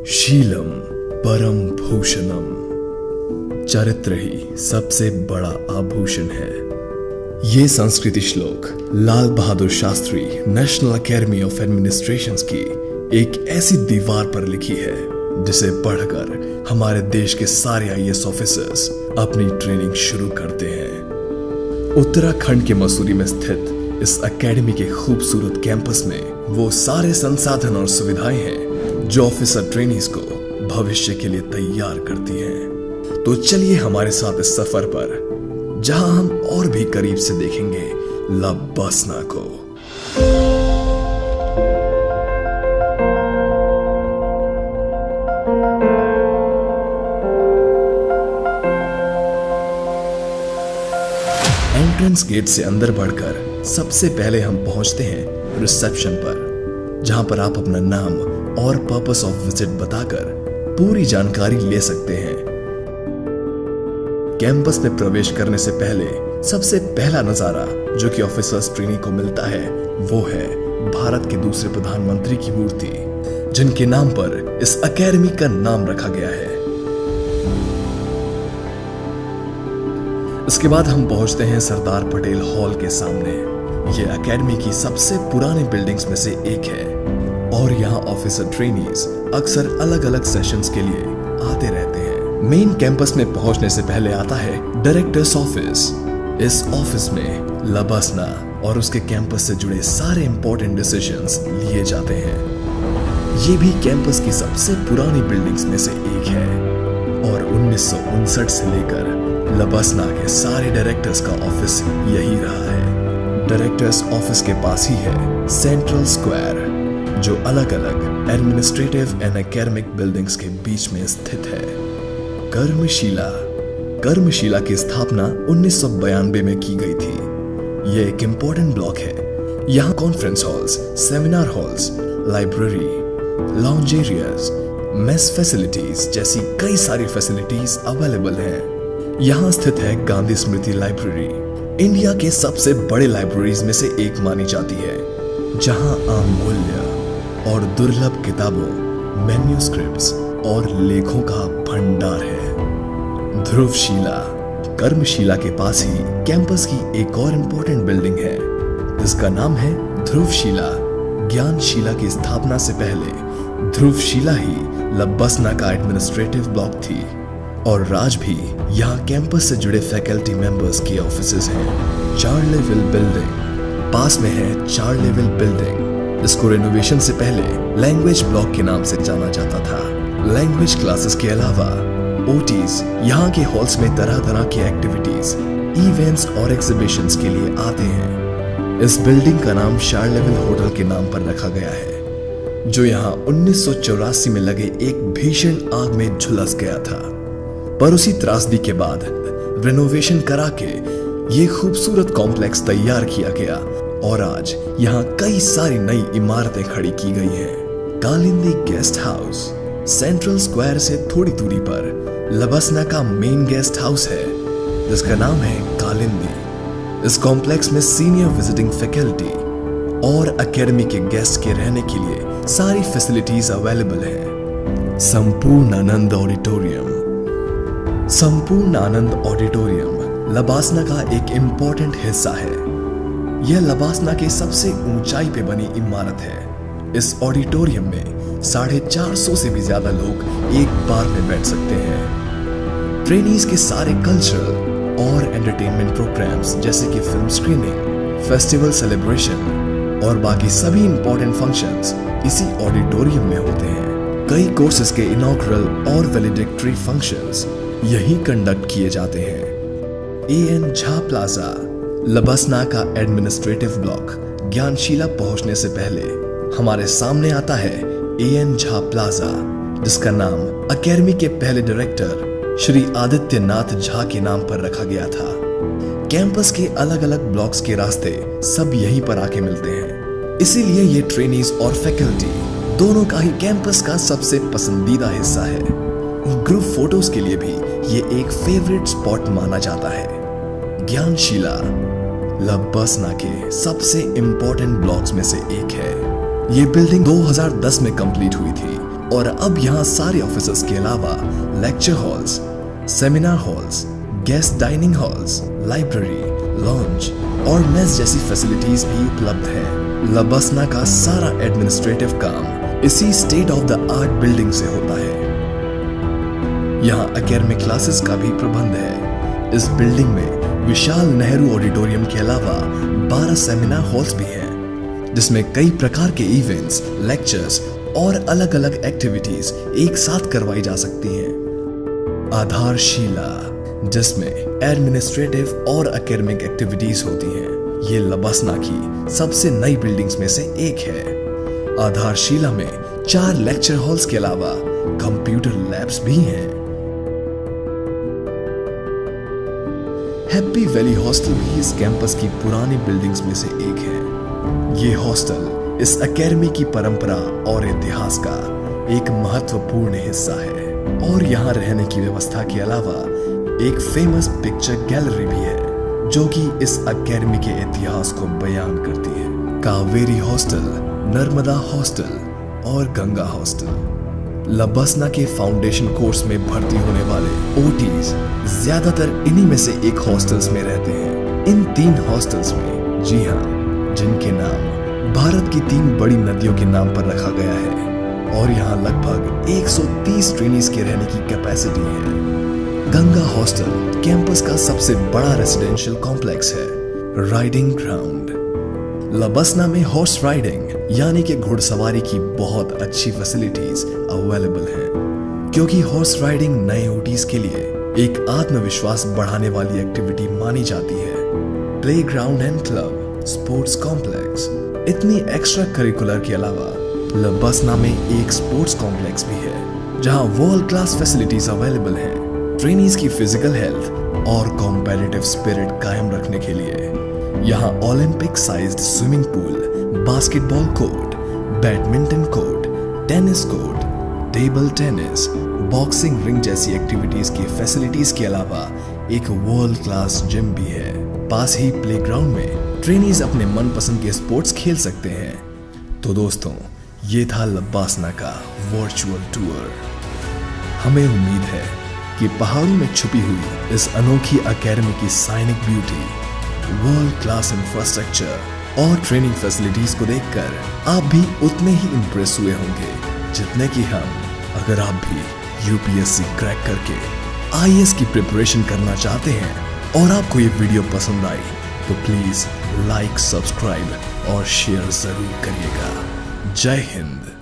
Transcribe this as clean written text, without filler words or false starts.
शीलम परम भूषणम, चरित्र ही सबसे बड़ा आभूषण है। ये संस्कृति श्लोक Lal Bahadur Shastri National Academy of Administration की एक ऐसी दीवार पर लिखी है जिसे पढ़कर हमारे देश के सारे आईएएस ऑफिसर्स अपनी ट्रेनिंग शुरू करते हैं। उत्तराखंड के मसूरी में स्थित इस एकेडमी के खूबसूरत कैंपस में वो सारे संसाधन और सुविधाएं हैं जो ऑफिसर ट्रेनीज को भविष्य के लिए तैयार करती हैं। तो चलिए हमारे साथ इस सफर पर, जहां हम और भी करीब से देखेंगे लबसना को। एंट्रेंस गेट से अंदर बढ़कर सबसे पहले हम पहुंचते हैं रिसेप्शन पर, जहां पर आप अपना नाम और पर्पस ऑफ विजिट बताकर पूरी जानकारी ले सकते हैं। कैंपस में प्रवेश करने से पहले सबसे पहला नजारा जो कि ऑफिसर्स ट्रेनी को मिलता है वो है भारत के दूसरे प्रधानमंत्री की मूर्ति, जिनके नाम पर इस एकेडमी का नाम रखा गया है। इसके बाद हम पहुंचते हैं सरदार पटेल हॉल के सामने। यह एकेडमी की सबसे पुरानी बिल्डिंग्स में से एक है और यहाँ ऑफिसर ट्रेनीज अक्सर अलग अलग सेशंस के लिए आते रहते हैं। मेन कैंपस में पहुंचने से पहले आता है डायरेक्टर्स ऑफिस। इस ऑफिस में लबसना और उसके कैंपस से जुड़े सारे इंपॉर्टेंट डिसीजंस लिए जाते हैं। ये भी कैंपस की सबसे पुरानी बिल्डिंग्स में से एक है और 1959 से लेकर लबसना के सारे डायरेक्टर्स का ऑफिस यही रहा है। डायरेक्टर्स ऑफिस के पास ही है सेंट्रल स्क्वायर, जो अलग अलग एडमिनिस्ट्रेटिव एंड एकेडमिक बिल्डिंग्स के बीच में स्थित है। कर्मशिला की स्थापना 1992 में की गई थी। यह एक इंपॉर्टेंट ब्लॉक है। यहाँ conference halls, seminar halls, library, lounge areas, mess facilities जैसी कई सारी फैसिलिटीज अवेलेबल हैं। यहाँ स्थित है गांधी स्मृति लाइब्रेरी, इंडिया के सबसे बड़े लाइब्रेरीज में से एक मानी जाती है, जहाँ अमूल्य और दुर्लभ किताबों, मैन्युस्क्रिप्ट्स और लेखों का भंडार है। ध्रुवशिला, कर्मशिला के पास ही कैंपस की एक और इम्पोर्टेंट बिल्डिंग है जिसका नाम है ध्रुवशिला। ज्ञानशिला की स्थापना से पहले ध्रुवशिला ही लबसना का एडमिनिस्ट्रेटिव ब्लॉक थी और आज भी यहाँ कैंपस से जुड़े फैकल्टी मेंबर्स के ऑफिसेज हैं। 4 लेवल बिल्डिंग पास में है। 4 लेवल बिल्डिंग इसको रेनोवेशन से पहले लैंग्वेज ब्लॉक के नाम से जाना जाता था। लैंग्वेज क्लासेस के अलावा ओटीज यहाँ के हॉल्स में तरह तरह की एक्टिविटीज, इवेंट्स और एग्जीबिशंस के लिए आते हैं। इस बिल्डिंग का नाम 4 लेवल होटल के नाम पर रखा गया है, जो यहाँ 1984 में लगे एक भीषण आग में झुलस गया था। पर उसी त्रासदी के बाद रेनोवेशन करा के ये खूबसूरत कॉम्प्लेक्स तैयार किया गया और आज यहाँ कई सारी नई इमारतें खड़ी की गई हैं। Kalindi guest house central square से थोड़ी दूरी पर लबसना का मेन गेस्ट हाउस है, जिसका नाम है कालिंदी। इस कॉम्प्लेक्स में सीनियर विजिटिंग फैकल्टी और एकेडमी के गेस्ट के रहने के लिए सारी फैसिलिटीज अवेलेबल है। संपूर्णानंद ऑडिटोरियम लबसना का एक इंपॉर्टेंट हिस्सा है। यह लबसना के सबसे ऊंचाई पे बनी इमारत है। इस ऑडिटोरियम में 450 से भी ज्यादा लोग एक बार में बैठ सकते हैं। ट्रेनीज के सारे कल्चरल और एंटरटेनमेंट प्रोग्राम्स जैसे कि फिल्म स्क्रीनिंग, फेस्टिवल सेलिब्रेशन और बाकी सभी इंपॉर्टेंट फंक्शंस इसी ऑडिटोरियम में होते हैं। कई कोर्सेज के इनॉग्रल और वैलिडिक्टरी फंक्शंस यही कंडक्ट किए जाते हैं। एएन झा प्लाजा लबसना का एडमिनिस्ट्रेटिव ब्लॉक। ज्ञानशिला पहुंचने से पहले हमारे सामने आता है एएन झा प्लाजा, जिसका नाम एकेडमी के पहले डायरेक्टर श्री आदित्यनाथ झा के नाम पर रखा गया था। कैंपस के अलग अलग ब्लॉक्स के रास्ते सब यहीं पर आके मिलते हैं, इसीलिए ये ट्रेनीज और फैकल्टी दोनों का ही कैंपस का सबसे पसंदीदा हिस्सा है। ग्रुप फोटोज के लिए भी ये एक फेवरेट स्पॉट माना जाता है। ज्ञानशिला लबसना के सबसे इंपॉर्टेंट ब्लॉक्स में से एक है। ये बिल्डिंग 2010 में कंप्लीट हुई थी और अब यहाँ सारे ऑफिसर्स के अलावा lecture halls, seminar halls, guest dining halls, library, lounge और मेस जैसी फैसिलिटीज भी उपलब्ध है। लबसना का सारा एडमिनिस्ट्रेटिव काम इसी state of the art building से होता है। यहाँ एकेडमिक क्लासेस का भी प्रबंध है। इस बिल्डिंग में विशाल नेहरू ऑडिटोरियम के अलावा 12 सेमिनार हॉल्स भी हैं, जिसमें कई प्रकार के इवेंट्स, लेक्चर्स और अलग अलग एक्टिविटीज एक साथ करवाई जा सकती हैं। आधारशिला, जिसमें एडमिनिस्ट्रेटिव और एकेडमिक एक्टिविटीज होती हैं, ये लबसना की सबसे नई बिल्डिंग्स में से एक है। आधारशिला में 4 लेक्चर हॉल्स के अलावा कंप्यूटर लैब्स भी हैं। हैप्पी वैली हॉस्टल भी इस कैंपस की पुरानी बिल्डिंग्स में से एक है। ये हॉस्टल इस एकेडमी की परंपरा और इतिहास का एक महत्वपूर्ण हिस्सा है और यहाँ रहने की व्यवस्था के अलावा एक फेमस पिक्चर गैलरी भी है जो कि इस एकेडमी के इतिहास को बयान करती है। कावेरी हॉस्टल, नर्मदा हॉस्टल और गंगा हॉस्टल। लबसना के फाउंडेशन कोर्स में भर्ती होने वाले ओटीज ज्यादातर इन्हीं में से एक हॉस्टल्स में रहते हैं। इन 3 हॉस्टल्स में, जी हाँ, जिनके नाम भारत की 3 बड़ी नदियों के नाम पर रखा गया है और यहाँ लगभग 130 ट्रेनीज के रहने की कैपेसिटी है। गंगा हॉस्टल कैंपस का सबसे बड़ा रेसिडेंशियल कॉम्प्लेक्स है। Riding ground. लबसना में हॉर्स राइडिंग यानी कि घुड़सवारी की बहुत अच्छी फैसिलिटीज अवेलेबल हैं, क्योंकि हॉर्स राइडिंग नए ओटीज के लिए एक आत्मविश्वास बढ़ाने वाली एक्टिविटी मानी जाती है। Playground and club, sports complex. इतनी एक्स्ट्रा करिकुलर के अलावा लबसना में एक स्पोर्ट्स कॉम्प्लेक्स भी है जहां वर्ल्ड क्लास फैसिलिटीज अवेलेबल हैं। ट्रेनीज की फिजिकल हेल्थ और कॉम्पिटिटिव स्पिरिट कायम रखने के लिए यहाँ Olympic sized swimming pool, basketball court, badminton court, tennis court, table tennis, boxing ring जैसी एक्टिविटीज की फैसिलिटीज के अलावा एक वर्ल्ड क्लास जिम भी है। पास ही प्लेग्राउंड में ट्रेनीज अपने मनपसंद के स्पोर्ट्स खेल सकते हैं। तो दोस्तों, ये था लबसना का वर्चुअल टूर। हमें उम्मीद है कि पहाड़ों में छुपी हुई इस अनोखी एकेडमी की साइनिक ब्यूटी, वर्ल्ड क्लास इंफ्रास्ट्रक्चर और ट्रेनिंग फैसिलिटीज को देखकर आप भी उतने ही इंप्रेस हुए होंगे जितने कि हम। अगर आप भी यूपीएससी क्रैक करके आईएएस की प्रिपरेशन करना चाहते हैं और आपको ये वीडियो पसंद आई तो प्लीज लाइक, सब्सक्राइब और शेयर जरूर करिएगा। जय हिंद।